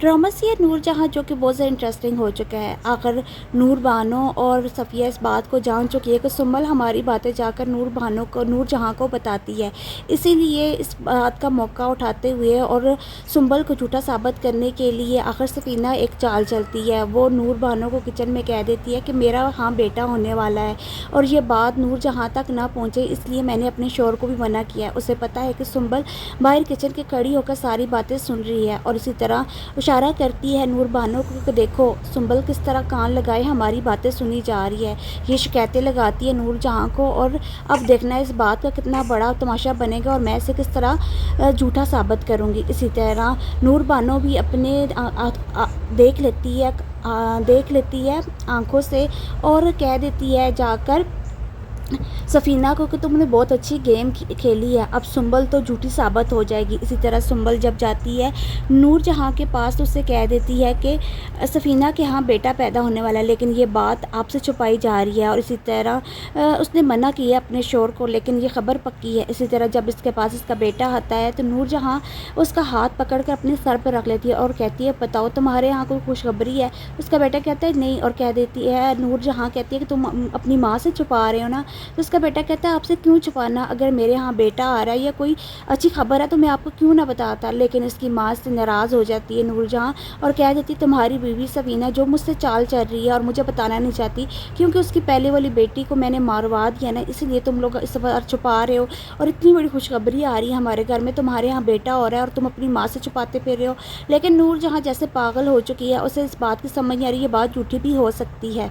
Drama से नूर जहाँ जो कि बहुत ज़्यादा इंटरेस्टिंग हो चुका है। आखिर नूर बानो और सफ़िया इस बात को जान चुकी है कि सुम्बल हमारी बातें जाकर नूर जहाँ को बताती है। इसीलिए इस बात का मौका उठाते हुए और सुम्बल को झूठा साबित करने के लिए आखिर सफ़ीना एक चाल चलती है। वो नूर बानो को किचन में कह देती है कि मेरा हाँ बेटा होने वाला है, और ये बात नूर जहाँ तक ना पहुँचे इसलिए मैंने अपने शोहर को भी मना किया है। उसे पता है कि सुम्बल बाहर किचन के खड़ी होकर सारी बातें सुन रही है, और इसी तरह इशारा करती है नूर बानो को कि देखो सुम्बल किस तरह कान लगाए हमारी बातें सुनी जा रही है। ये शिकायतें लगाती है नूर जहाँ को, और अब देखना इस बात का कितना बड़ा तमाशा बनेगा और मैं इसे किस तरह झूठा साबित करूँगी। इसी तरह नूर बानो भी अपने देख लेती है आँखों से, और कह देती है जाकर सफ़ीना को कि तुमने बहुत अच्छी गेम खेली है, अब सुम्बल तो झूठी साबित हो जाएगी। इसी तरह सुम्बल जब जाती है नूर जहाँ के पास तो उसे कह देती है कि सफ़ीना के यहाँ बेटा पैदा होने वाला है, लेकिन ये बात आपसे छुपाई जा रही है। और इसी तरह उसने मना किया अपने शोहर को, लेकिन ये खबर पक्की है। इसी तरह जब इसके पास इसका बेटा आता है तो नूर जहाँ उसका हाथ पकड़ कर अपने सर पर रख लेती है और कहती है बताओ तुम्हारे यहाँ कोई खुशखबरी है। उसका बेटा कहता है नहीं, और कह देती है नूर जहाँ कहती है कि तुम अपनी माँ से छुपा रहे हो ना। तो उसका बेटा कहता है आपसे क्यों छुपाना, अगर मेरे यहाँ बेटा आ रहा है या कोई अच्छी खबर है तो मैं आपको क्यों ना बताता। लेकिन इसकी माँ से नाराज़ हो जाती है नूरजहाँ और कह देती तुम्हारी बीवी सफ़ीना जो मुझसे चाल चल रही है और मुझे बताना नहीं चाहती, क्योंकि उसकी पहले वाली बेटी को मैंने मारवा दिया ना, इसलिए तुम लोग इस बार छुपा रहे हो। और इतनी बड़ी खुशखबरी आ रही है हमारे घर में, तुम्हारे यहाँ बेटा हो रहा है और तुम अपनी माँ से छुपाते फिर रहे हो। लेकिन नूरजहाँ जैसे पागल हो चुकी है, उसे इस बात की समझ नहीं आ रही ये बात झूठी भी हो सकती है।